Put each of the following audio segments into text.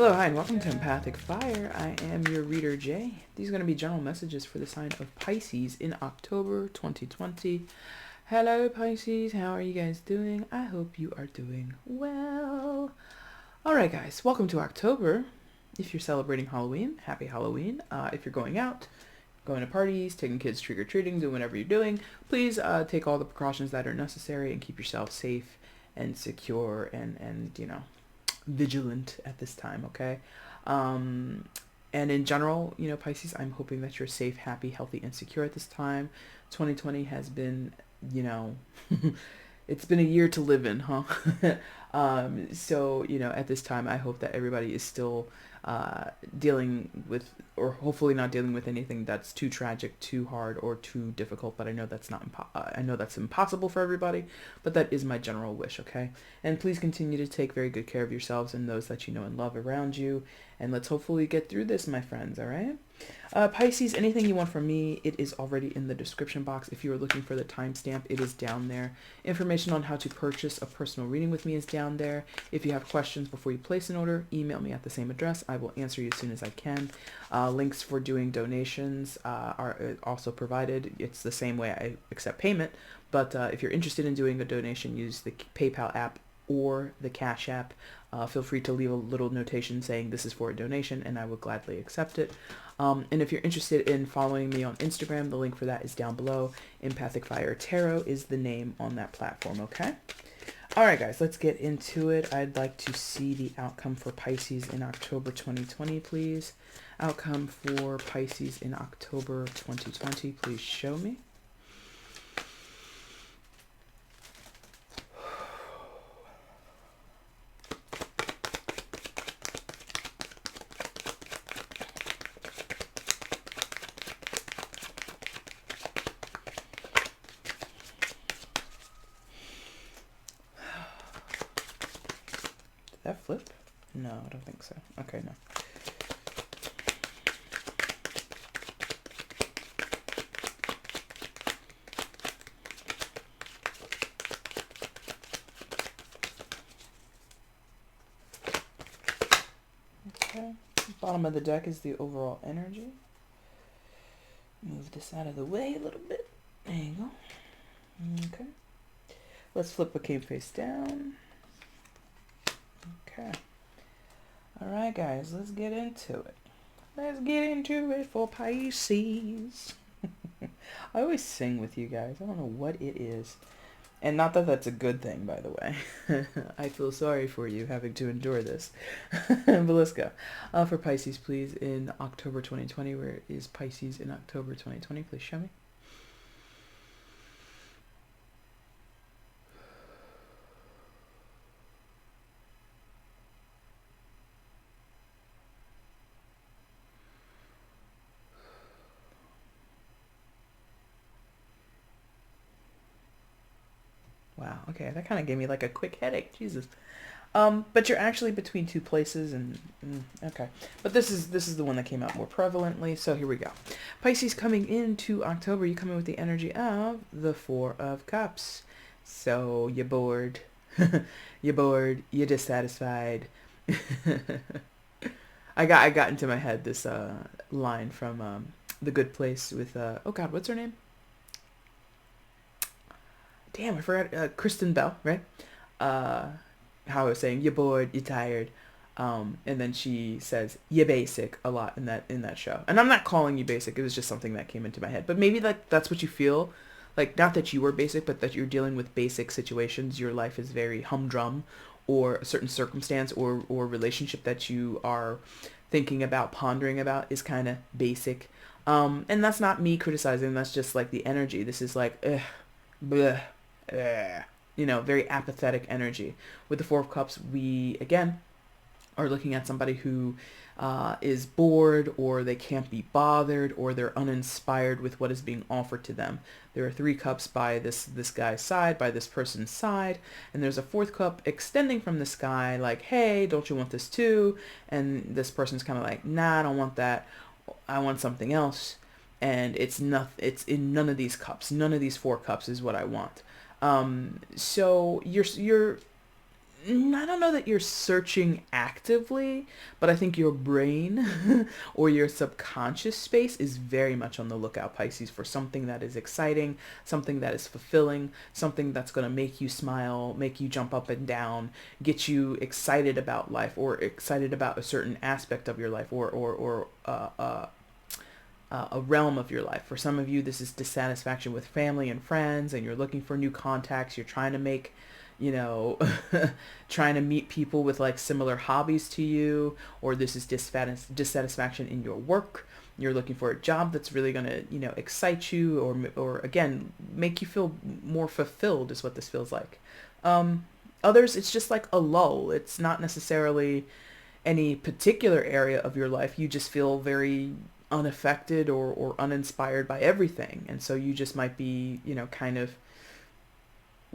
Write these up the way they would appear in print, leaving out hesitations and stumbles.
Hello, hi, and welcome to Empathic Fire. I am your reader, Jay. These are going to be general messages for the sign of Pisces in October 2020. Hello, Pisces. How are you guys doing? I hope you are doing well. All right, guys. Welcome to October. If you're celebrating Halloween, happy Halloween. If you're going out, going to parties, taking kids trick-or-treating, doing whatever you're doing, please take all the precautions that are necessary and keep yourself safe and secure and vigilant at this time, okay? And in general, Pisces, I'm hoping that you're safe, happy, healthy, and secure at this time. 2020 has been, it's been a year to live in, huh? So, at this time, I hope that everybody is still dealing with, or hopefully not dealing with anything that's too tragic, too hard, or too difficult. But I know that's not I know that's impossible for everybody, but that is my general wish, okay? And please continue to take very good care of yourselves and those that you know and love around you. And let's hopefully get through this, my friends, all right? Pisces, anything you want from me, it is already in the description box. If you are looking for the timestamp, it is down there. Information on how to purchase a personal reading with me is down there. If you have questions before you place an order, email me at the same address. I will answer you as soon as I can. Links for doing donations are also provided. It's the same way I accept payment, but if you're interested in doing a donation, use the PayPal app or the Cash App. Feel free to leave a little notation saying this is for a donation, and I will gladly accept it. And if you're interested in following me on Instagram, the link for that is down below. EmpathicFire Tarot is the name on that platform, okay? All right, guys, let's get into it. I'd like to see the outcome for Pisces in October 2020, please. Outcome for Pisces in October 2020, please show me. Did that flip? No, I don't think so. Okay, no. Okay. Bottom of the deck is the overall energy. Move this out of the way a little bit. There you go. Okay. Let's flip what came face down. Okay. All right, guys, let's get into it. Let's get into it for Pisces. I always sing with you guys. I don't know what it is. And not that that's a good thing, by the way. I feel sorry for you having to endure this. But let's go. For Pisces, please, in October 2020. Where is Pisces in October 2020? Please show me. Wow, okay, that kind of gave me like a quick headache. Jesus. But you're actually between two places, and okay. But this is the one that came out more prevalently. So here we go. Pisces, coming into October, you come in with the energy of the Four of Cups. So you're bored, you're bored, you're dissatisfied. I got into my head this line from The Good Place with oh God, what's her name? Damn, I forgot. Kristen Bell, right? How I was saying, you're bored, you're tired, and then she says you're basic a lot in that show. And I'm not calling you basic. It was just something that came into my head. But maybe that's what you feel. Like, not that you were basic, but that you're dealing with basic situations. Your life is very humdrum, or a certain circumstance or relationship that you are thinking about, pondering about, is kind of basic. And that's not me criticizing. That's just like the energy. This is like, bleh. Very apathetic energy. With the Four of Cups, we, again, are looking at somebody who is bored, or they can't be bothered, or they're uninspired with what is being offered to them. There are three cups by this guy's side, by this person's side, and there's a fourth cup extending from the sky, like, hey, don't you want this too? And this person's kind of like, nah, I don't want that. I want something else. And it's in none of these cups. None of these four cups is what I want. So you're I don't know that you're searching actively, but I think your brain or your subconscious space is very much on the lookout, Pisces, for something that is exciting, something that is fulfilling, something that's going to make you smile, make you jump up and down, get you excited about life or excited about a certain aspect of your life or a realm of your life. For some of you, this is dissatisfaction with family and friends, and you're looking for new contacts. You're trying to make, you know, trying to meet people with like similar hobbies to you, or this is dissatisfaction in your work. You're looking for a job that's really going to, excite you or again, make you feel more fulfilled is what this feels like. Others, it's just like a lull. It's not necessarily any particular area of your life. You just feel very unaffected or uninspired by everything. And so you just might be, kind of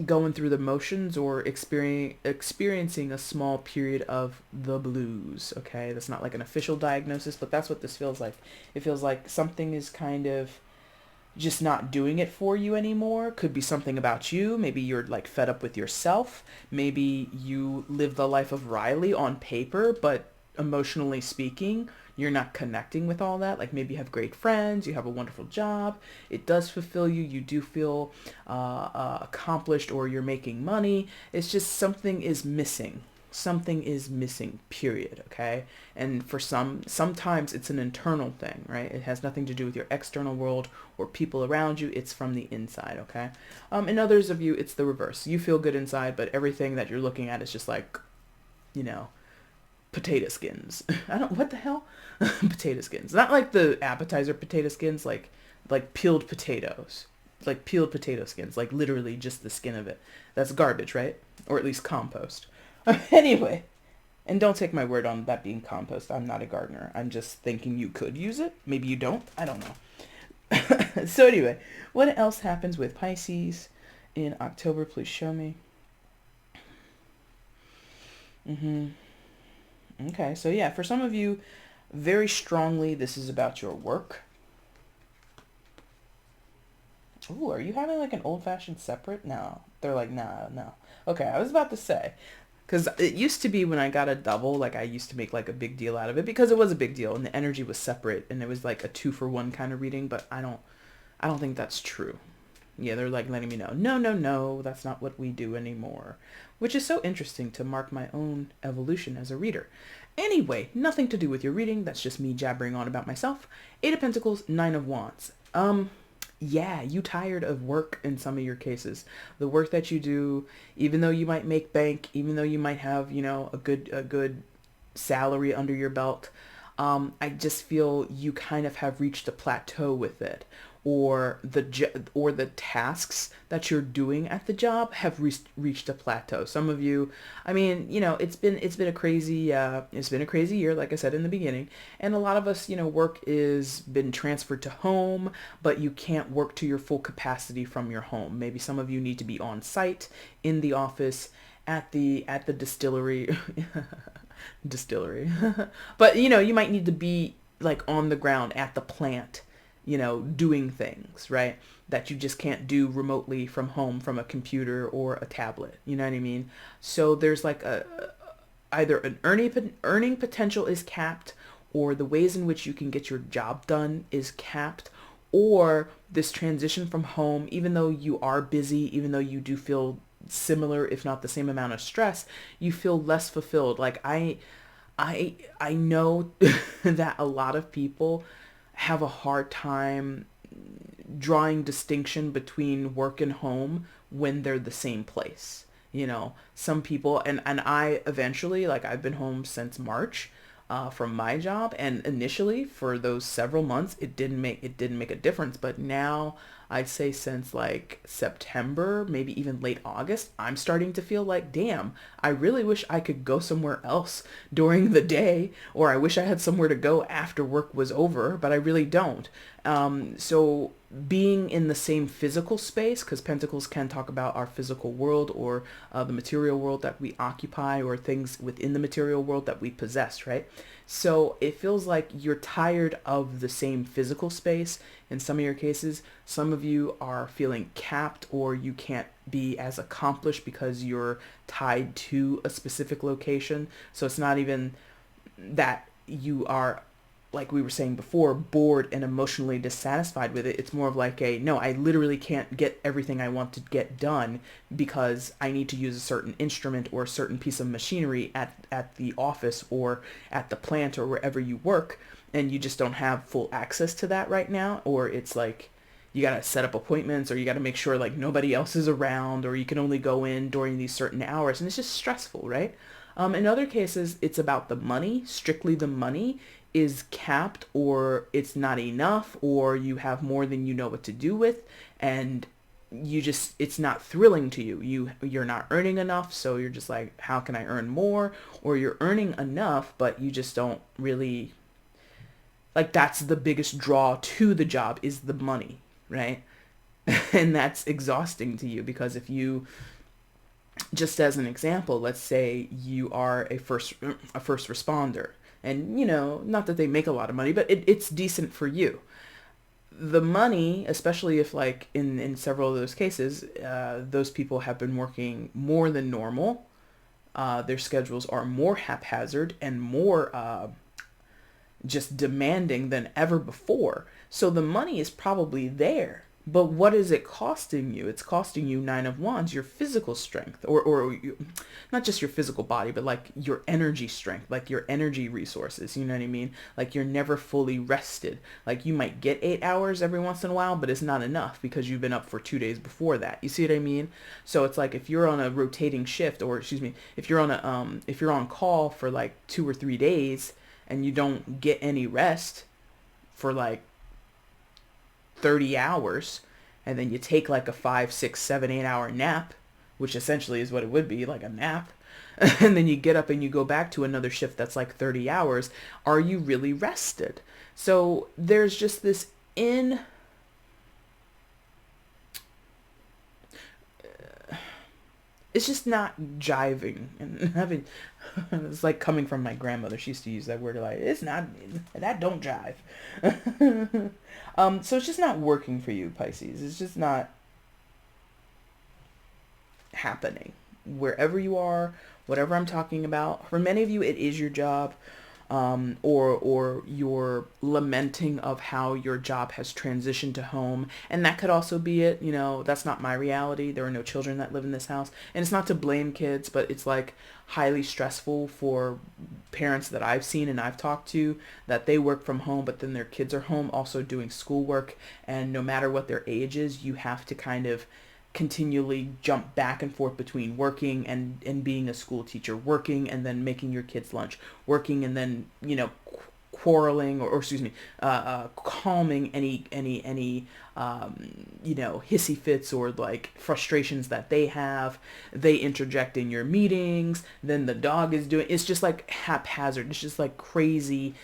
going through the motions or experiencing a small period of the blues. Okay, that's not like an official diagnosis, but that's what this feels like. It feels like something is kind of just not doing it for you anymore. Could be something about you. Maybe you're like fed up with yourself. Maybe you live the life of Riley on paper, but emotionally speaking, you're not connecting with all that. Like maybe you have great friends, you have a wonderful job, it does fulfill you, you do feel accomplished, or you're making money. It's just something is missing. Something is missing, period. Okay. And for sometimes it's an internal thing, right? It has nothing to do with your external world or people around you. It's from the inside. Okay. In others of you, it's the reverse. You feel good inside, but everything that you're looking at is just like, you know, potato skins. What the hell? Potato skins. Not like the appetizer potato skins, like peeled potatoes. Like peeled potato skins, like literally just the skin of it. That's garbage, right? Or at least compost. Anyway, and don't take my word on that being compost. I'm not a gardener. I'm just thinking you could use it. Maybe you don't. I don't know. So anyway, what else happens with Pisces in October? Please show me. Okay, so yeah, for some of you, very strongly, this is about your work. Ooh, are you having like an old-fashioned separate? No. They're like, nah, no. Okay, I was about to say, because it used to be when I got a double, like I used to make like a big deal out of it because it was a big deal and the energy was separate and it was like a 2-for-1 kind of reading, but I don't think that's true. Yeah, they're like letting me know, no, that's not what we do anymore, which is so interesting to mark my own evolution as a reader. Anyway, nothing to do with your reading. That's just me jabbering on about myself. 8 of Pentacles, 9 of Wands. Yeah, you tired of work in some of your cases. The work that you do, even though you might make bank, even though you might have, a good salary under your belt, I just feel you kind of have reached a plateau with it, or the tasks that you're doing at the job have reached a plateau. Some of you, I mean, it's been a crazy year, like I said in the beginning, and a lot of us, work is been transferred to home, but you can't work to your full capacity from your home. Maybe some of you need to be on site in the office, at the distillery. Distillery. But you might need to be like on the ground at the plant, doing things, right? That you just can't do remotely from home from a computer or a tablet. You know what I mean? So there's like either an earning potential is capped, or the ways in which you can get your job done is capped, or this transition from home, even though you are busy, even though you do feel similar if not the same amount of stress, you feel less fulfilled. Like I know that a lot of people have a hard time drawing distinction between work and home when they're the same place. Some people, and I eventually, like I've been home since March from my job, and initially for those several months it didn't make a difference, but now I'd say since like September, maybe even late August, I'm starting to feel like, damn, I really wish I could go somewhere else during the day, or I wish I had somewhere to go after work was over, but I really don't. So being in the same physical space, because Pentacles can talk about our physical world, or the material world that we occupy, or things within the material world that we possess, right? So it feels like you're tired of the same physical space in some of your cases. Some of you are feeling capped, or you can't be as accomplished because you're tied to a specific location. So it's not even that you are, like we were saying before, bored and emotionally dissatisfied with it. It's more of like a, no, I literally can't get everything I want to get done because I need to use a certain instrument or a certain piece of machinery at the office or at the plant or wherever you work, and you just don't have full access to that right now. Or it's like you got to set up appointments, or you got to make sure like nobody else is around, or you can only go in during these certain hours, and it's just stressful, right? In other cases, it's about the money, strictly the money is capped, or it's not enough, or you have more than you know what to do with, and you just, it's not thrilling to you. You're not earning enough, so you're just like, how can I earn more? Or you're earning enough, but you just don't really, like, that's the biggest draw to the job is the money, right? And that's exhausting to you, because if you, just as an example, let's say you are a first responder, and not that they make a lot of money, but it's decent for you. The money, especially if, like, in several of those cases, those people have been working more than normal. Their schedules are more haphazard and more just demanding than ever before. So the money is probably there. But what is it costing you? It's costing you Nine of Wands, your physical strength, or not just your physical body, but like your energy strength, like your energy resources. You know what I mean? Like you're never fully rested. Like you might get 8 hours every once in a while, but it's not enough because you've been up for 2 days before that. You see what I mean? So it's like if you're on a rotating shift, or excuse me, if you're on call for like 2 or 3 days and you don't get any rest for like 30 hours, and then you take like a 5, 6, 7, 8 hour nap, which essentially is what it would be, like a nap, and then you get up and you go back to another shift that's like 30 hours, are you really rested? So there's just this it's just not jiving, and having it's like coming from my grandmother. She used to use that word, like, it's not, that don't jive. So it's just not working for you, Pisces. It's just not happening wherever you are, whatever I'm talking about. For many of you, it is your job, or you're lamenting of how your job has transitioned to home, and that could also be it. That's not my reality. There are no children that live in this house, and it's not to blame kids, but it's like highly stressful for parents that I've seen and I've talked to, that they work from home, but then their kids are home also doing schoolwork, and no matter what their age is, you have to kind of continually jump back and forth between working and being a school teacher, working and then making your kids lunch, working and then quarreling, or excuse me, calming any hissy fits or like frustrations that they have. They interject in your meetings, then the dog is doing, it's just like haphazard. It's just like crazy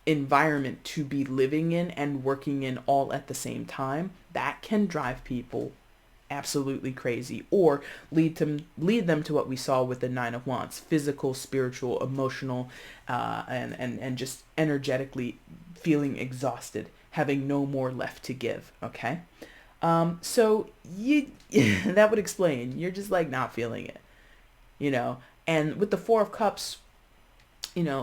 environment to be living in and working in all at the same time. That can drive people absolutely crazy, or lead them to what we saw with the Nine of Wands: physical, spiritual, emotional, and just energetically feeling exhausted, having no more left to give. Okay, so you that would explain you're just like not feeling it, and with the Four of Cups,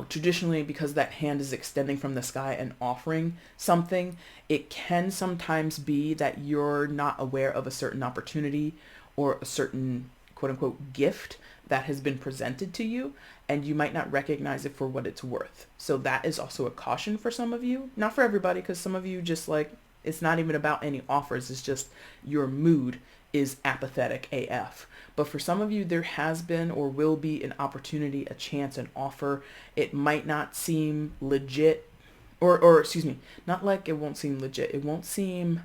traditionally, because that hand is extending from the sky and offering something, it can sometimes be that you're not aware of a certain opportunity or a certain quote unquote gift that has been presented to you, and you might not recognize it for what it's worth. So that is also a caution for some of you, not for everybody, because some of you just like, it's not even about any offers. It's just your mood is apathetic AF. But for some of you, there has been or will be an opportunity, a chance, an offer. It might not seem legit, or excuse me, not like it won't seem legit. It won't seem,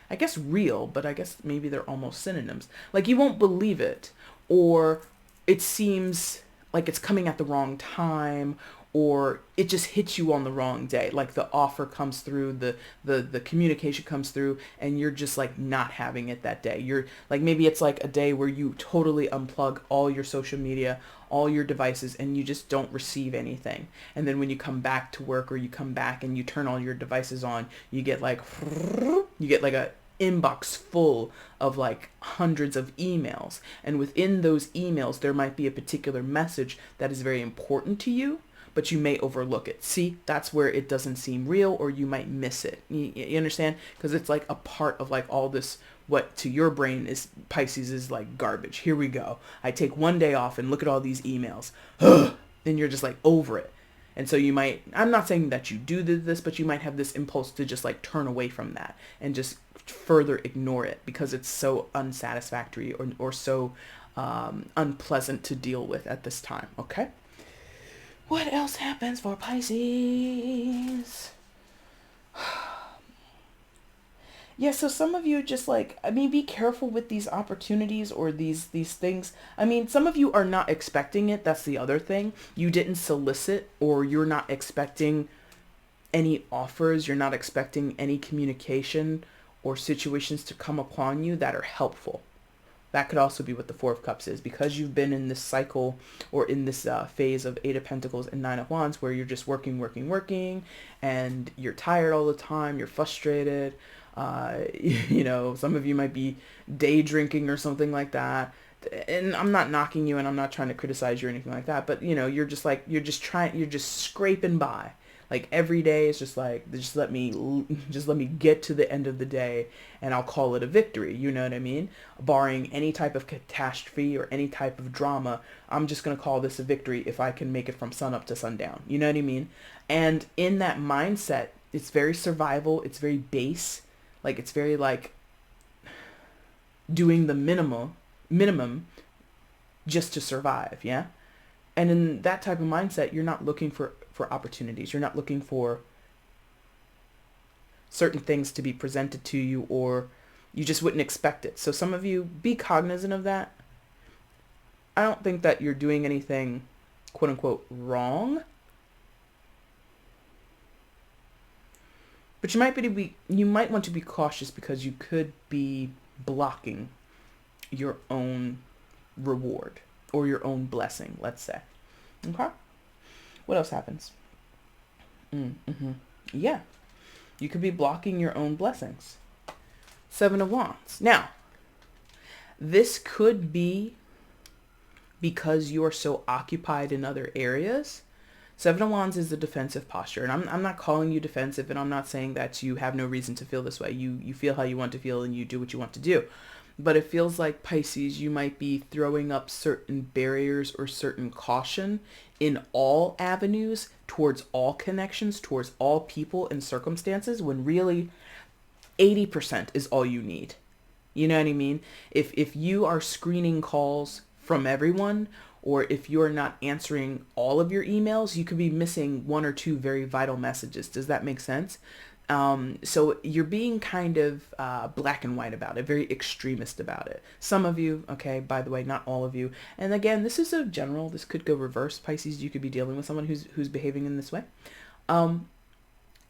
I guess, real, but I guess maybe they're almost synonyms. Like you won't believe it, or it seems like it's coming at the wrong time, or it just hits you on the wrong day. Like the offer comes through, the communication comes through, and you're just like not having it that day. You're like, maybe it's like a day where you totally unplug all your social media, all your devices, and you just don't receive anything. And then when you come back to work, or you come back and you turn all your devices on, you get like a inbox full of like hundreds of emails. And within those emails, there might be a particular message that is very important to you, but you may overlook it. See, that's where it doesn't seem real, or you might miss it. You understand? Because it's like a part of like all this, what to your brain is Pisces is like garbage. Here we go. I take one day off and look at all these emails. Then you're just like over it. And so you might, I'm not saying that you do this, but you might have this impulse to just like turn away from that and just further ignore it because it's so unsatisfactory, or so unpleasant to deal with at this time. Okay. What else happens for Pisces? Yeah, so some of you just like, I mean, be careful with these opportunities or these things. I mean, some of you are not expecting it. That's the other thing. You didn't solicit, or you're not expecting any offers. You're not expecting any communication or situations to come upon you that are helpful. That could also be what the Four of Cups is, because you've been in this cycle, or in this phase of Eight of Pentacles and Nine of Wands, where you're just working, and you're tired all the time. You're frustrated. Some of you might be day drinking or something like that. And I'm not knocking you, and I'm not trying to criticize you or anything like that. But, you're just scraping by. Like every day is just like, just let me get to the end of the day and I'll call it a victory. You know what I mean? Barring any type of catastrophe or any type of drama, I'm just going to call this a victory if I can make it from sun up to sundown. You know what I mean? And in that mindset, it's very survival. It's very base. Like it's very like doing the minimum just to survive. Yeah. And in that type of mindset, you're not looking for opportunities. You're not looking for certain things to be presented to you, or you just wouldn't expect it. So some of you, be cognizant of that. I don't think that you're doing anything quote unquote wrong, but you might want to be cautious, because you could be blocking your own reward or your own blessing, let's say. Okay. What else happens? Yeah. You could be blocking your own blessings. Seven of Wands. Now, this could be because you are so occupied in other areas. Seven of Wands is the defensive posture. And I'm not calling you defensive, and I'm not saying that you have no reason to feel this way. You feel how you want to feel, and you do what you want to do. But it feels like, Pisces, you might be throwing up certain barriers or certain caution in all avenues, towards all connections, towards all people and circumstances, when really 80% is all you need. You know what I mean? If you are screening calls from everyone, or if you're not answering all of your emails, you could be missing one or two very vital messages. Does that make sense? So you're being kind of black and white about it, very extremist about it. Some of you, okay, by the way, not all of you. And again, this is a general, this could go reverse. Pisces, you could be dealing with someone who's behaving in this way. And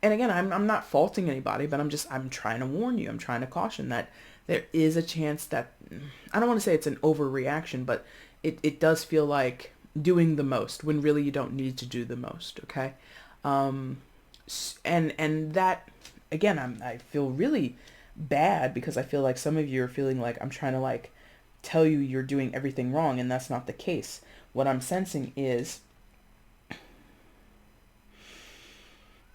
again, I'm not faulting anybody, but I'm trying to warn you. I'm trying to caution that there is a chance that, I don't want to say it's an overreaction, but it does feel like doing the most when really you don't need to do the most. Okay. And that, again, I feel really bad, because I feel like some of you are feeling like I'm trying to like tell you you're doing everything wrong, and that's not the case. What I'm sensing is,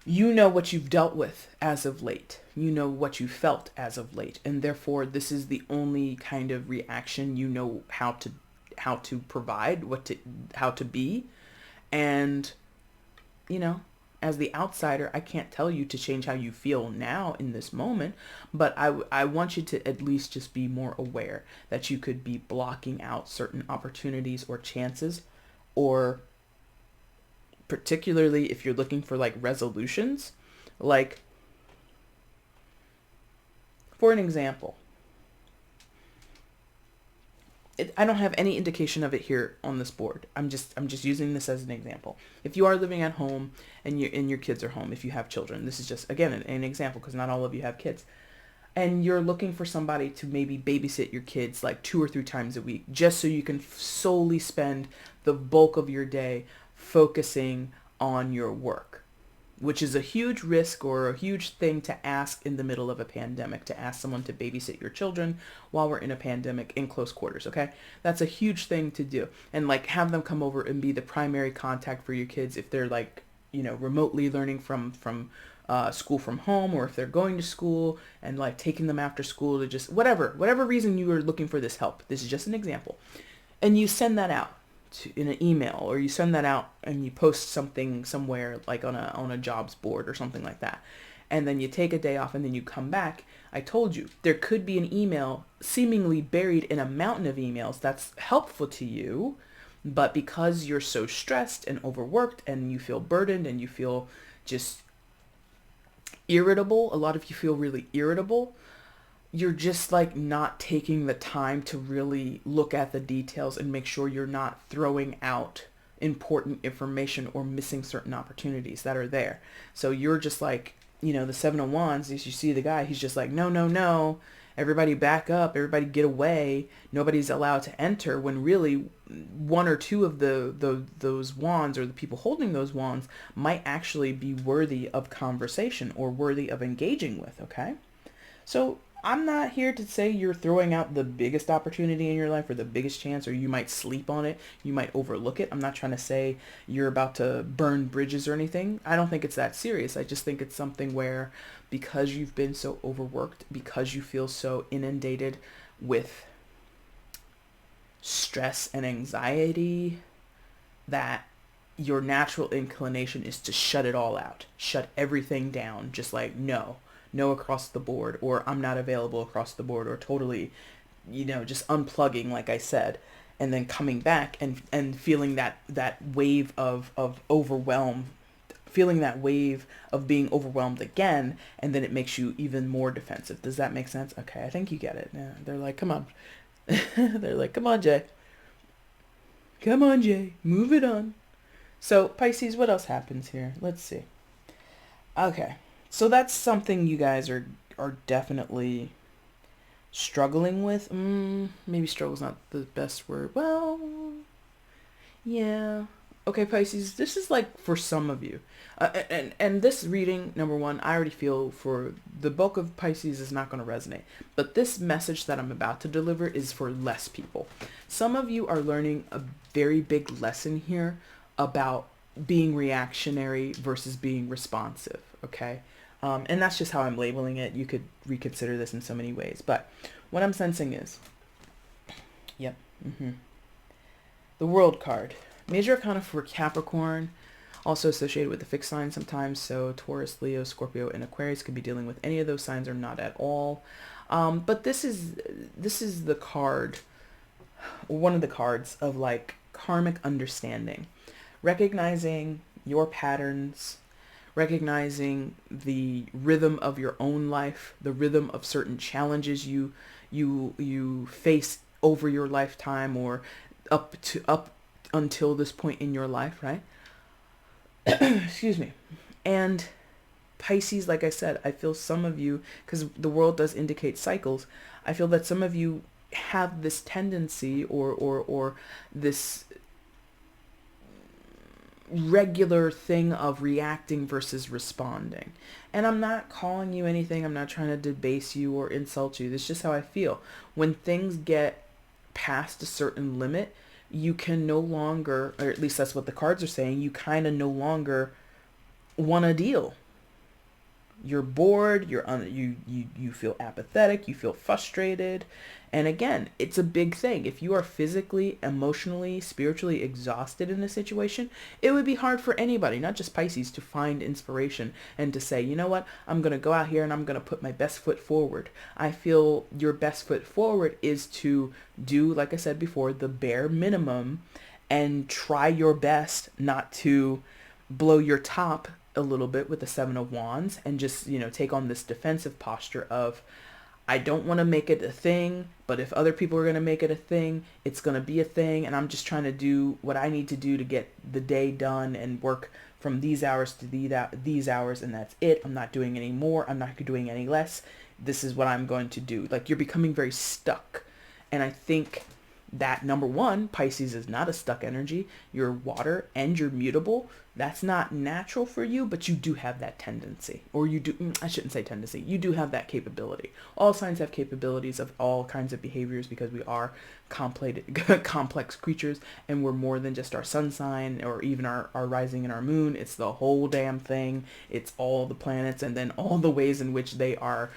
you know what you've dealt with as of late. You know what you felt as of late, and therefore this is the only kind of reaction you know how to provide, how to be. And as the outsider, I can't tell you to change how you feel now in this moment, but I want you to at least just be more aware that you could be blocking out certain opportunities or chances, or particularly if you're looking for like resolutions. Like, for an example, I don't have any indication of it here on this board. I'm just using this as an example. If you are living at home and your kids are home, if you have children, this is just again an example because not all of you have kids, and you're looking for somebody to maybe babysit your kids like 2 or 3 times a week, just so you can solely spend the bulk of your day focusing on your work, which is a huge risk or a huge thing to ask in the middle of a pandemic, to ask someone to babysit your children while we're in a pandemic in close quarters, okay? That's a huge thing to do. And like have them come over and be the primary contact for your kids if they're like, remotely learning from school from home, or if they're going to school and like taking them after school to just whatever reason you are looking for this help. This is just an example. And you send that out in an email, or you send that out and you post something somewhere like on a jobs board or something like that, and then you take a day off and then you come back. I told you there could be an email seemingly buried in a mountain of emails that's helpful to you, but because you're so stressed and overworked and you feel burdened and you feel just irritable, a lot of you feel really irritable, you're just like not taking the time to really look at the details and make sure you're not throwing out important information or missing certain opportunities that are there. So you're just like, the Seven of Wands, as you see the guy, he's just like, no, no, no, everybody back up, everybody get away, nobody's allowed to enter, when really one or two of those wands, or the people holding those wands, might actually be worthy of conversation or worthy of engaging with, okay? So I'm not here to say you're throwing out the biggest opportunity in your life or the biggest chance, or you might sleep on it, you might overlook it. I'm not trying to say you're about to burn bridges or anything. I don't think it's that serious. I just think it's something where, because you've been so overworked, because you feel so inundated with stress and anxiety, that your natural inclination is to shut it all out, shut everything down, just like no across the board, or I'm not available across the board, or totally, just unplugging, like I said, and then coming back and feeling that wave of overwhelm, feeling that wave of being overwhelmed again, and then it makes you even more defensive. Does that make sense? Okay, I think you get it. Yeah, they're like, come on. They're like, come on, Jay. Come on, Jay. Move it on. So, Pisces, what else happens here? Let's see. Okay. So that's something you guys are definitely struggling with. Maybe struggle's not the best word. Well, yeah. Okay, Pisces, this is like for some of you. And this reading, number one, I already feel for the bulk of Pisces is not going to resonate. But this message that I'm about to deliver is for less people. Some of you are learning a very big lesson here about being reactionary versus being responsive, okay? And that's just how I'm labeling it. You could reconsider this in so many ways. But what I'm sensing is, the World card. Major Arcana for Capricorn, also associated with the fixed sign sometimes. So Taurus, Leo, Scorpio, and Aquarius could be dealing with any of those signs or not at all. But this is the card, one of the cards of like karmic understanding. Recognizing your patterns, recognizing the rhythm of your own life, the rhythm of certain challenges you face over your lifetime, or up until this point in your life, right? Excuse me. And Pisces, like I said, I feel some of you, because the world does indicate cycles, I feel that some of you have this tendency or this regular thing of reacting versus responding. And I'm not calling you anything. I'm not trying to debase you or insult you. This is just how I feel. When things get past a certain limit, you can no longer, or at least that's what the cards are saying, you kind of no longer want to deal. You're bored, you feel apathetic, you feel frustrated. And again, it's a big thing. If you are physically, emotionally, spiritually exhausted in a situation, it would be hard for anybody, not just Pisces, to find inspiration and to say, you know what, I'm going to go out here and I'm going to put my best foot forward. I feel your best foot forward is to do, like I said before, the bare minimum and try your best not to blow your top a little bit with the Seven of Wands and just, take on this defensive posture of, I don't want to make it a thing, but if other people are going to make it a thing, it's going to be a thing. And I'm just trying to do what I need to do to get the day done and work from these hours to these hours. And that's it. I'm not doing any more. I'm not doing any less. This is what I'm going to do. Like, you're becoming very stuck. And I think that, number one, Pisces is not a stuck energy. You're water and you're mutable. That's not natural for you, but you do have that tendency. Or you do, I shouldn't say tendency. You do have that capability. All signs have capabilities of all kinds of behaviors because we are complex creatures, and we're more than just our sun sign or even our rising and our moon. It's the whole damn thing. It's all the planets and then all the ways in which they are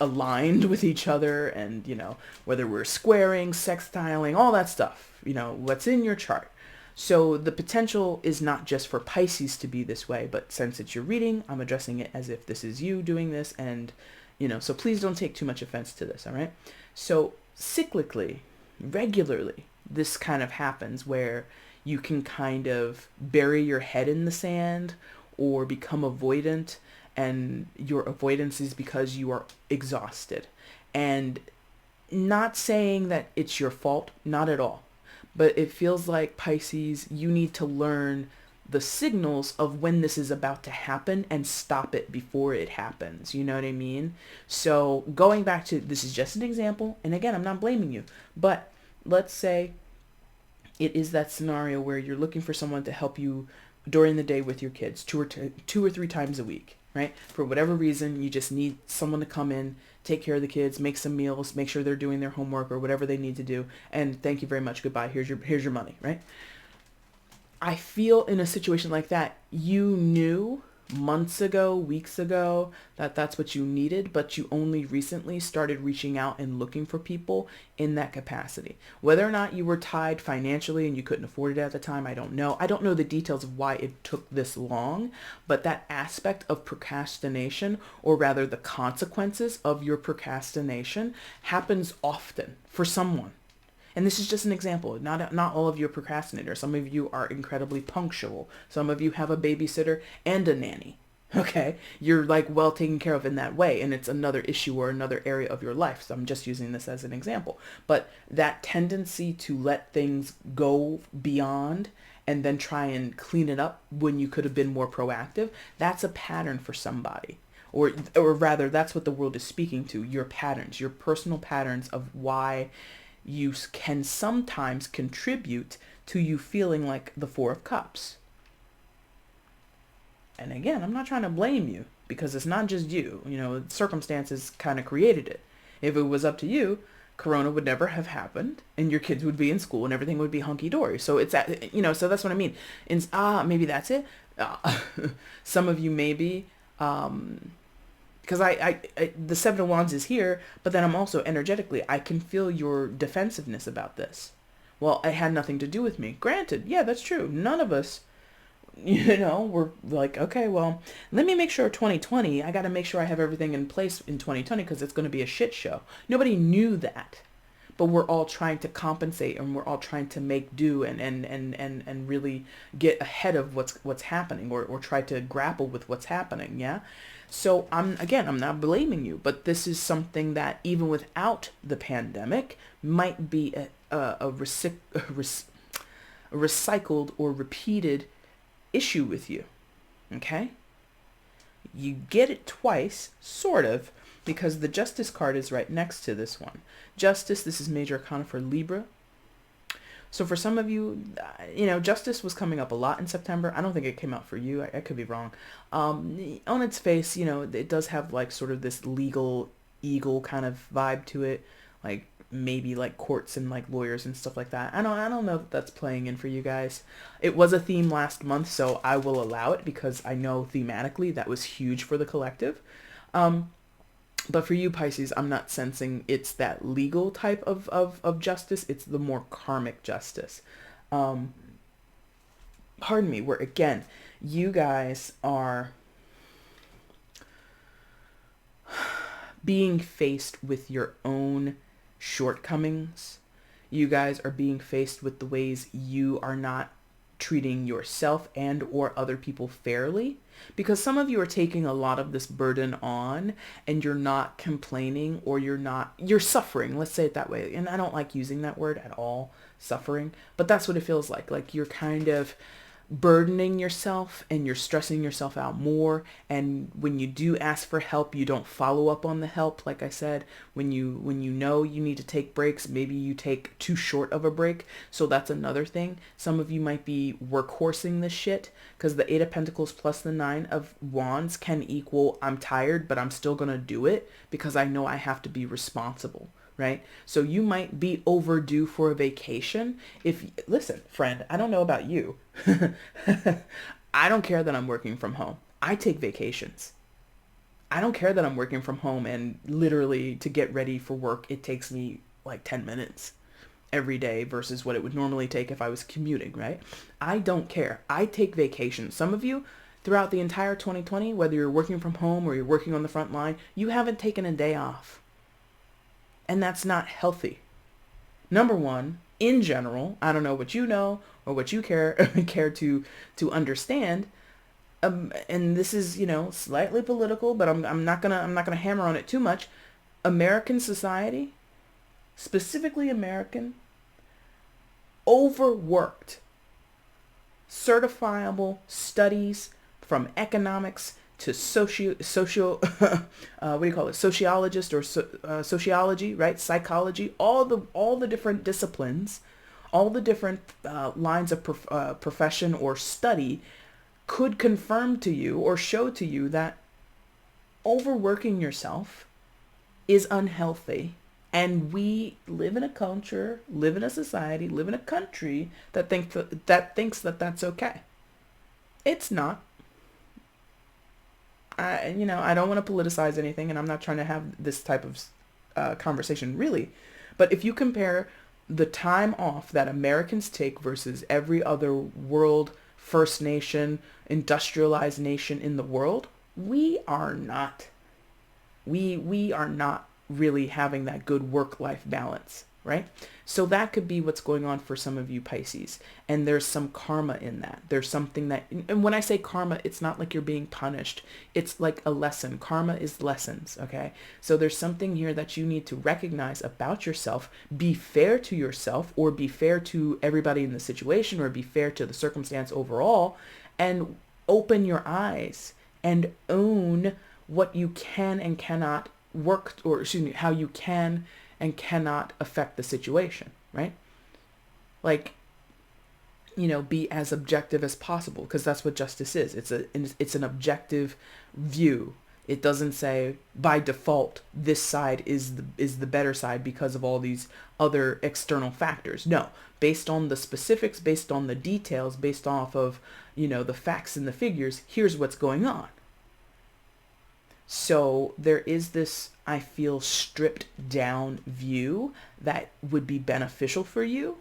aligned with each other, and, you know, whether we're squaring, sextiling, all that stuff, you know, what's in your chart. So the potential is not just for Pisces to be this way, but since it's your reading, I'm addressing it as if this is you doing this, and, you know, so please don't take too much offense to this, all right? So cyclically, regularly, this kind of happens where you can kind of bury your head in the sand or become avoidant, and your avoidance is because you are exhausted. And not saying that it's your fault, not at all. But it feels like, Pisces, you need to learn the signals of when this is about to happen and stop it before it happens. You know what I mean? So going back to, this is just an example. And again, I'm not blaming you. But let's say it is that scenario where you're looking for someone to help you during the day with your kids, two or three times a week, right? For whatever reason, you just need someone to come in, take care of the kids, make some meals, make sure they're doing their homework or whatever they need to do, and thank you very much, goodbye, here's your money, right? I feel in a situation like that, you knew months ago, weeks ago, that that's what you needed, but you only recently started reaching out and looking for people in that capacity. Whether or not you were tied financially and you couldn't afford it at the time, I don't know. I don't know the details of why it took this long, but that aspect of procrastination, or rather the consequences of your procrastination, happens often for someone. And this is just an example. Not all of you are procrastinators. Some of you are incredibly punctual. Some of you have a babysitter and a nanny. Okay? You're like well taken care of in that way. And it's another issue or another area of your life. So I'm just using this as an example. But that tendency to let things go beyond and then try and clean it up when you could have been more proactive, that's a pattern for somebody. Or rather, that's what the world is speaking to. Your patterns, your personal patterns of why you can sometimes contribute to you feeling like the Four of Cups. And again, I'm not trying to blame you, because it's not just you. You know, circumstances kind of created it. If it was up to you, Corona would never have happened, and your kids would be in school, and everything would be hunky-dory. So it's, so that's what I mean. And maybe that's it. Some of you maybe, because I the Seven of Wands is here, but then I'm also energetically, I can feel your defensiveness about this. Well, it had nothing to do with me. Granted, yeah, that's true. None of us, we're like, okay, well, let me make sure 2020, I got to make sure I have everything in place in 2020 because it's going to be a shit show. Nobody knew that. But we're all trying to compensate, and we're all trying to make do and really get ahead of what's happening, or try to grapple with what's happening, yeah? So I'm not blaming you, but this is something that even without the pandemic might be a recycled or repeated issue with you, okay? You get it twice, sort of, because the Justice card is right next to this one. Justice, this is major arcana for Libra. So for some of you, Justice was coming up a lot in September. I don't think it came out for you. I could be wrong. On its face, it does have like sort of this legal eagle kind of vibe to it. Like maybe like courts and like lawyers and stuff like that. I don't know if that's playing in for you guys. It was a theme last month, so I will allow it because I know thematically that was huge for the collective. But for you, Pisces, I'm not sensing it's that legal type of justice. It's the more karmic justice. Pardon me, where again, you guys are being faced with your own shortcomings. You guys are being faced with the ways you are not treating yourself and or other people fairly, because some of you are taking a lot of this burden on and you're not complaining, or you're suffering, let's say it that way. And I don't like using that word at all, suffering, but that's what it feels like you're kind of burdening yourself and you're stressing yourself out more. And when you do ask for help, you don't follow up on the help. Like I said, when you know you need to take breaks, maybe you take too short of a break. So that's another thing. Some of you might be workhorsing this shit, because the 8 of Pentacles plus the 9 of Wands can equal I'm tired, but I'm still gonna do it because I know I have to be responsible. Right? So you might be overdue for a vacation. Listen, friend, I don't know about you. I don't care that I'm working from home. I take vacations. I don't care that I'm working from home and literally to get ready for work, it takes me like 10 minutes every day versus what it would normally take if I was commuting, right? I don't care. I take vacations. Some of you throughout the entire 2020, whether you're working from home or you're working on the front line, you haven't taken a day off. And that's not healthy. Number one, in general, I don't know what you know or what you care to understand. And this is, slightly political, but I'm not gonna hammer on it too much. American society, specifically American, overworked. Certifiable studies from economics to sociologist or sociology, right? Psychology, all the different disciplines, all the different lines of profession or study could confirm to you or show to you that overworking yourself is unhealthy. And we live in a culture, live in a society, live in a country that thinks that that's okay. It's not. I don't want to politicize anything, and I'm not trying to have this type of conversation really. But if you compare the time off that Americans take versus every other world, First Nation, industrialized nation in the world, we are not really having that good work-life balance, right? So that could be what's going on for some of you Pisces. And there's some karma in that. There's something that, and when I say karma, it's not like you're being punished. It's like a lesson. Karma is lessons, okay? So there's something here that you need to recognize about yourself, be fair to yourself, or be fair to everybody in the situation, or be fair to the circumstance overall, and open your eyes and own what you can and cannot work, or excuse me, how you can and cannot affect the situation, right? Like, be as objective as possible, because that's what justice is. It's an objective view. It doesn't say by default this side is the better side because of all these other external factors. No, based on the specifics, based on the details, based off of, the facts and the figures, here's what's going on. So there is this, I feel, stripped down view that would be beneficial for you.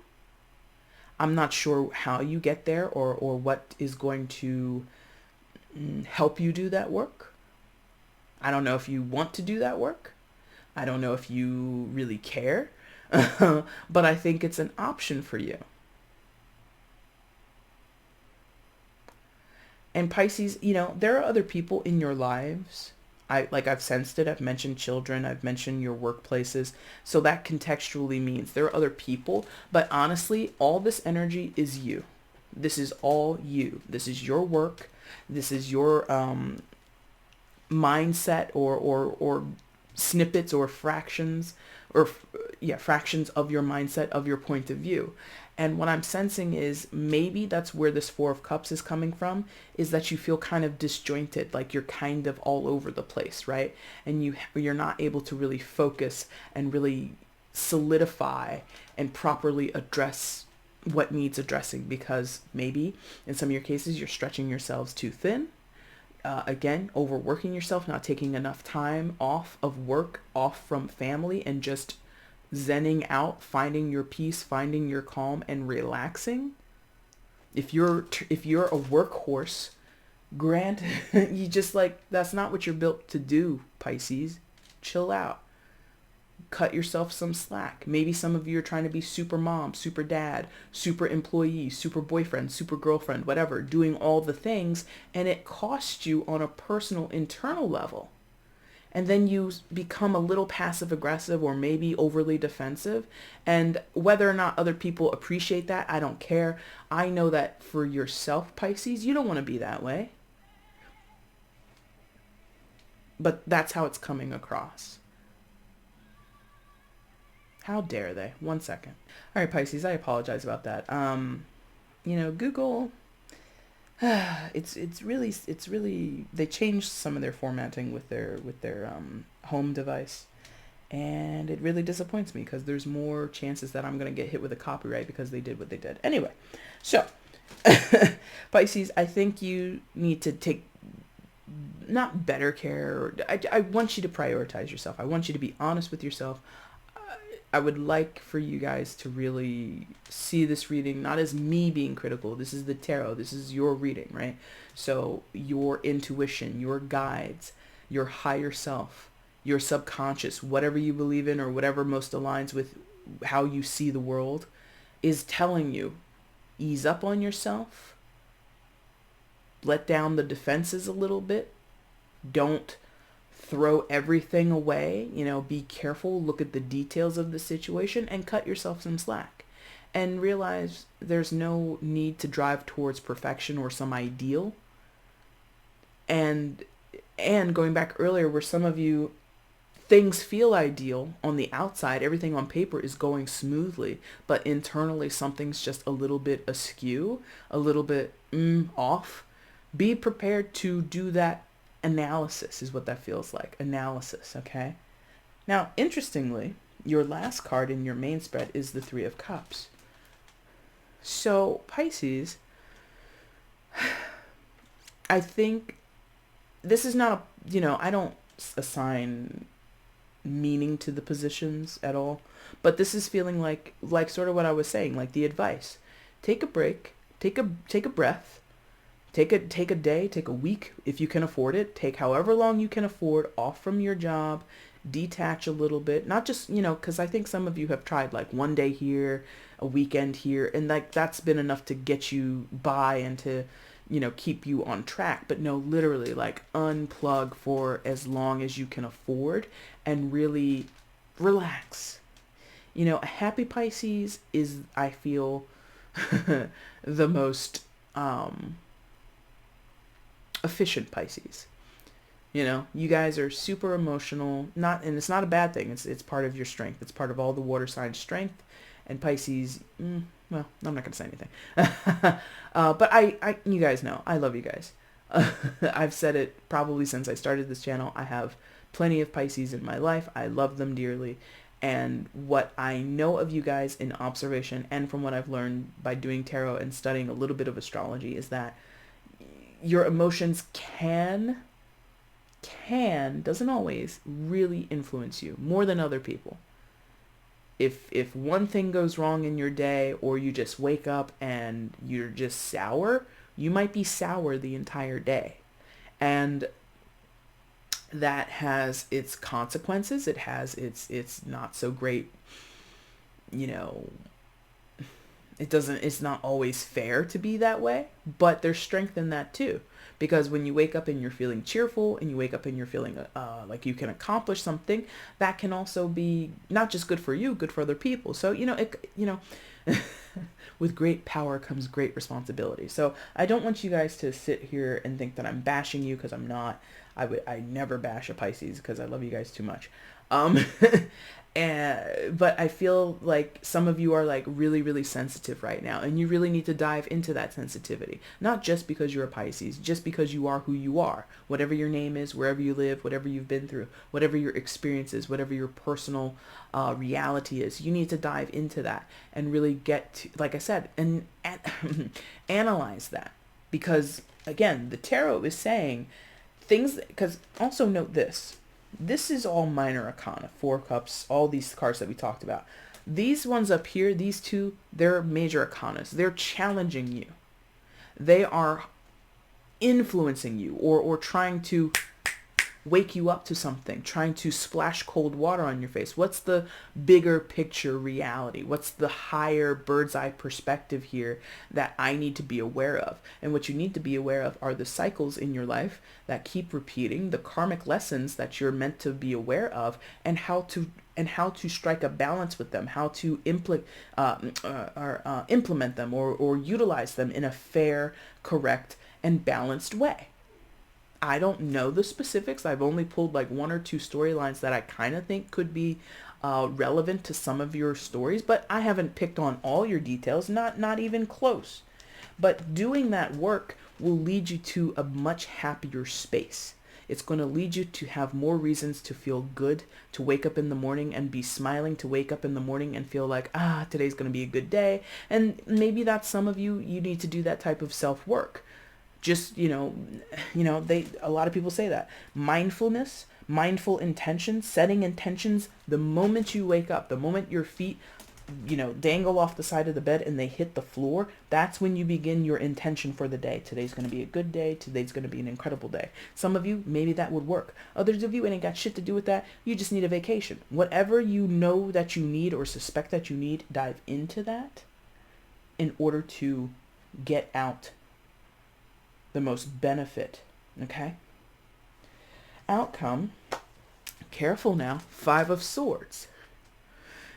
I'm not sure how you get there or what is going to help you do that work. I don't know if you want to do that work. I don't know if you really care, but I think it's an option for you. And Pisces, there are other people in your lives. I've sensed it. I've mentioned children. I've mentioned your workplaces. So that contextually means there are other people. But honestly, all this energy is you. This is all you. This is your work. This is your mindset or snippets or fractions fractions of your mindset, of your point of view. And what I'm sensing is maybe that's where this 4 of Cups is coming from, is that you feel kind of disjointed, like you're kind of all over the place, right? And you're not able to really focus and really solidify and properly address what needs addressing, because maybe in some of your cases you're stretching yourselves too thin. Again, overworking yourself, not taking enough time off of work, off from family, and just zenning out, finding your peace, finding your calm, and relaxing. If you're a workhorse, you just that's not what you're built to do, Pisces. Chill out. cut yourself some slack. Maybe some of you are trying to be super mom, super dad, super employee, super boyfriend, super girlfriend, whatever, doing all the things, and it costs you on a personal internal level. And then you become a little passive aggressive or maybe overly defensive. And whether or not other people appreciate that, I don't care. I know that for yourself, Pisces, you don't want to be that way. But that's how it's coming across. How dare they? 1 second. All right, Pisces, I apologize about that. Google, it's really they changed some of their formatting with their home device, and it really disappoints me because there's more chances that I'm going to get hit with a copyright because they did what they did. Anyway, so Pisces, I think you need to take not better care. I want you to prioritize yourself. I want you to be honest with yourself. I would like for you guys to really see this reading not as me being critical. This is the tarot. This is your reading, right? So your intuition, your guides, your higher self, your subconscious, whatever you believe in or whatever most aligns with how you see the world, is telling you, ease up on yourself, let down the defenses a little bit, don't throw everything away, be careful, look at the details of the situation and cut yourself some slack and realize there's no need to drive towards perfection or some ideal. And going back earlier where some of you, things feel ideal on the outside, everything on paper is going smoothly, but internally something's just a little bit askew, a little bit off. Be prepared to do that. Analysis is what that feels like. Analysis, okay? Now, interestingly, your last card in your main spread is the Three of Cups. So, Pisces, I think this is not I don't assign meaning to the positions at all, but this is feeling like sort of what I was saying, like the advice. Take a break, take a breath. Take a day, take a week if you can afford it. Take however long you can afford off from your job. Detach a little bit. Not just, because I think some of you have tried like one day here, a weekend here, and like that's been enough to get you by and to, keep you on track. But no, literally like unplug for as long as you can afford and really relax. A happy Pisces is, I feel, the most efficient Pisces. You guys are super emotional, and it's not a bad thing. It's part of your strength. It's part of all the water signs' strength. And Pisces, well, I'm not going to say anything. But I, you guys know, I love you guys. I've said it probably since I started this channel. I have plenty of Pisces in my life. I love them dearly. And what I know of you guys in observation and from what I've learned by doing tarot and studying a little bit of astrology is that your emotions can, doesn't always, really influence you more than other people. If one thing goes wrong in your day or you just wake up and you're just sour, you might be sour the entire day. And that has its consequences. It has its not so great, it's not always fair to be that way, but there's strength in that too. Because when you wake up and you're feeling cheerful and you wake up and you're feeling like you can accomplish something, that can also be not just good for you, good for other people. So, with great power comes great responsibility. So I don't want you guys to sit here and think that I'm bashing you, because I'm not. I never bash a Pisces because I love you guys too much. But I feel like some of you are like really, really sensitive right now, and you really need to dive into that sensitivity. Not just because you're a Pisces, just because you are who you are. Whatever your name is, wherever you live, whatever you've been through, whatever your experience is, whatever your personal reality is, you need to dive into that and really get to, like I said, and analyze that. Because again, the tarot is saying things, because also note this. This is all minor arcana, 4 cups, all these cards that we talked about. These ones up here, these two, they're major arcanas. They're challenging you. They are influencing you or trying to wake you up to something, trying to splash cold water on your face? What's the bigger picture reality? What's the higher bird's eye perspective here that I need to be aware of? And what you need to be aware of are the cycles in your life that keep repeating, the karmic lessons that you're meant to be aware of, and how to strike a balance with them, how to implement them or utilize them in a fair, correct, and balanced way. I don't know the specifics. I've only pulled like one or two storylines that I kind of think could be relevant to some of your stories, but I haven't picked on all your details, not even close. But doing that work will lead you to a much happier space. It's going to lead you to have more reasons to feel good, to wake up in the morning and be smiling, to wake up in the morning and feel like, today's going to be a good day. And maybe that's some of you, you need to do that type of self-work. Just, a lot of people say that. Mindfulness, mindful intentions, setting intentions the moment you wake up, the moment your feet, dangle off the side of the bed and they hit the floor, that's when you begin your intention for the day. Today's going to be a good day. Today's going to be an incredible day. Some of you, maybe that would work. Others of you, it ain't got shit to do with that. You just need a vacation. Whatever you know that you need or suspect that you need, dive into that in order to get out the most benefit. Okay? Outcome. Careful now. 5 of Swords.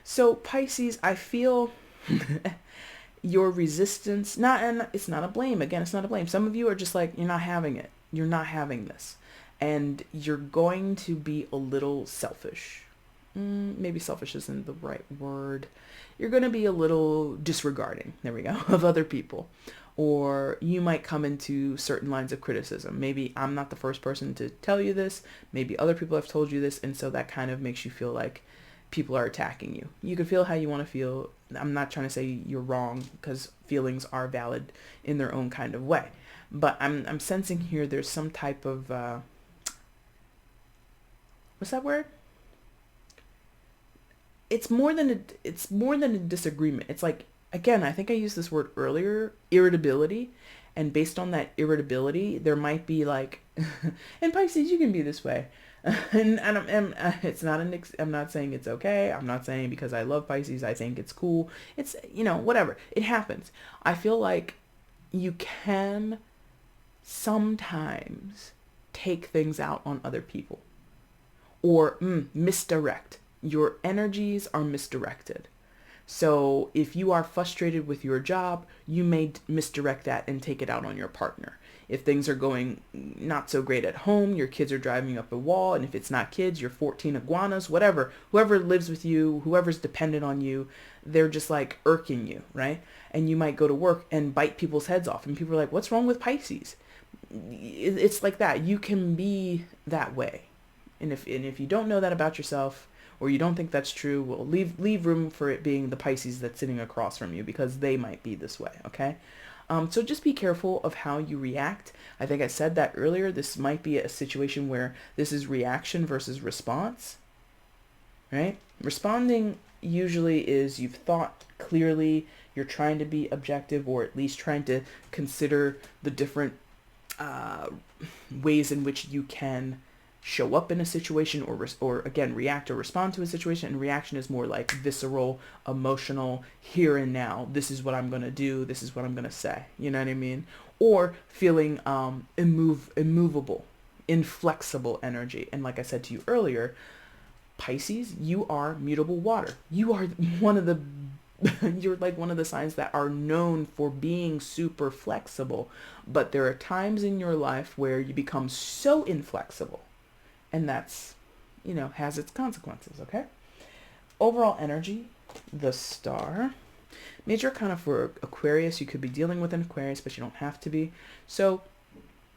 So Pisces, I feel your resistance, and it's not a blame. Again, it's not a blame. Some of you are just like, you're not having it. You're not having this. And you're going to be a little selfish. Maybe selfish isn't the right word. You're going to be a little disregarding, there we go, of other people. Or you might come into certain lines of criticism. Maybe I'm not the first person to tell you this. Maybe other people have told you this. And so that kind of makes you feel like people are attacking you. You can feel how you want to feel. I'm not trying to say you're wrong, because feelings are valid in their own kind of way. But I'm sensing here there's some type of, what's that word? It's more than a disagreement. It's like, again, I think I used this word earlier, irritability. And based on that irritability, there might be like, and Pisces, you can be this way. And it's not I'm not saying it's okay. I'm not saying because I love Pisces, I think it's cool. It's, whatever. It happens. I feel like you can sometimes take things out on other people or misdirect. Your energies are misdirected. So if you are frustrated with your job, you may misdirect that and take it out on your partner. If things are going not so great at home, your kids are driving up a wall, and if it's not kids, you're 14 iguanas, whatever. Whoever lives with you, whoever's dependent on you, they're just like irking you, right? And you might go to work and bite people's heads off, and people are like, what's wrong with Pisces? It's like that. You can be that way. And if you don't know that about yourself, or you don't think that's true, well, leave room for it being the Pisces that's sitting across from you, because they might be this way, okay? So just be careful of how you react. I think I said that earlier. This might be a situation where this is reaction versus response, right? Responding usually is you've thought clearly, you're trying to be objective, or at least trying to consider the different ways in which you can show up in a situation, or again, react or respond to a situation. And reaction is more like visceral, emotional, here and now. This is what I'm going to do. This is what I'm going to say. You know what I mean? Or feeling immovable, inflexible energy. And like I said to you earlier, Pisces, you are mutable water. You are you're like one of the signs that are known for being super flexible. But there are times in your life where you become so inflexible, and that's, has its consequences, okay? Overall energy, the Star. Major arcana for Aquarius. You could be dealing with an Aquarius, but you don't have to be. So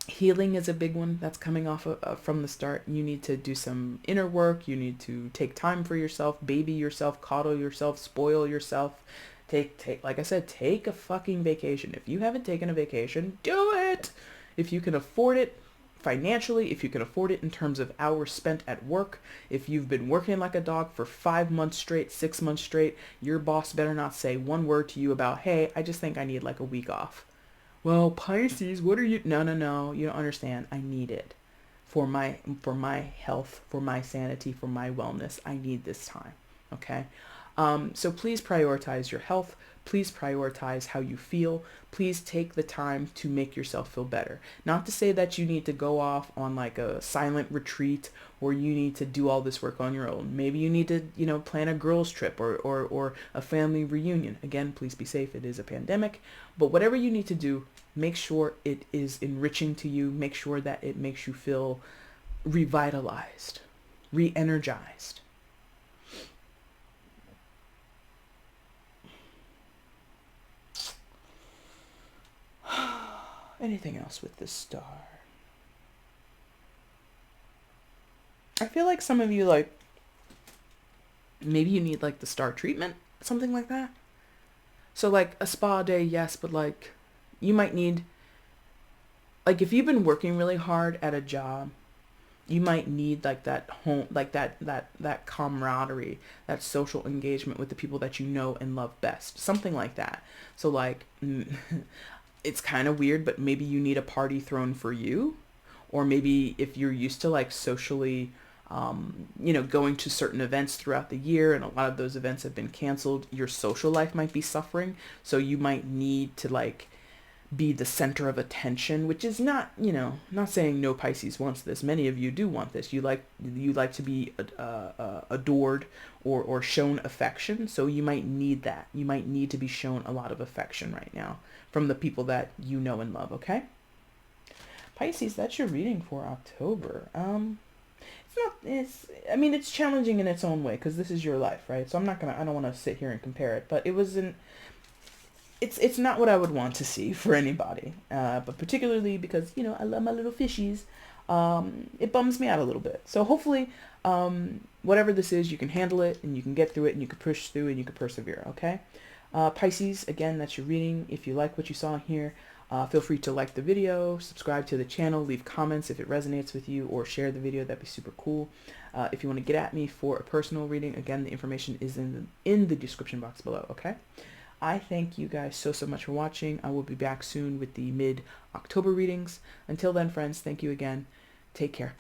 healing is a big one that's coming off from the start. You need to do some inner work. You need to take time for yourself, baby yourself, coddle yourself, spoil yourself. Take, like I said, take a fucking vacation. If you haven't taken a vacation, do it. If you can afford it, financially, if you can afford it in terms of hours spent at work. If you've been working like a dog for 5 months straight, 6 months straight, your boss better not say one word to you about, hey, I just think I need like a week off. Well, Pisces, what are you? No, you don't understand. I need it. for my health, for my sanity, for my wellness. I need this time. Okay. So please prioritize your health. Please prioritize how you feel. Please take the time to make yourself feel better. Not to say that you need to go off on like a silent retreat or you need to do all this work on your own. Maybe you need to, plan a girls trip or a family reunion. Again, please be safe. It is a pandemic. But whatever you need to do, make sure it is enriching to you. Make sure that it makes you feel revitalized, re-energized. Anything else with this star? I feel like some of you, like, maybe you need like the star treatment, something like that. So like a spa day, yes, but like you might need, like if you've been working really hard at a job, you might need like that home, like that camaraderie, that social engagement with the people that you know and love best, something like that. So like it's kind of weird, but maybe you need a party thrown for you, or maybe if you're used to like socially, going to certain events throughout the year and a lot of those events have been canceled, your social life might be suffering. So you might need to like be the center of attention, which is not, not saying no Pisces wants this. Many of you do want this. You like to be adored or shown affection. So you might need that. You might need to be shown a lot of affection right now from the people that you know and love. Okay, Pisces, that's your reading for October. It's challenging in its own way because this is your life, right? So I don't want to sit here and compare it, but it's not what I would want to see for anybody, but particularly because, I love my little fishies. It bums me out a little bit. So hopefully, whatever this is, you can handle it and you can get through it and you can push through and you can persevere. Okay. Pisces, again, that's your reading. If you like what you saw here, feel free to like the video, subscribe to the channel, leave comments if it resonates with you, or share the video. That'd be super cool. If you want to get at me for a personal reading, again, the information is in the description box below. Okay. I thank you guys so much for watching. I will be back soon with the mid-October readings. Until then, friends, thank you again. Take care.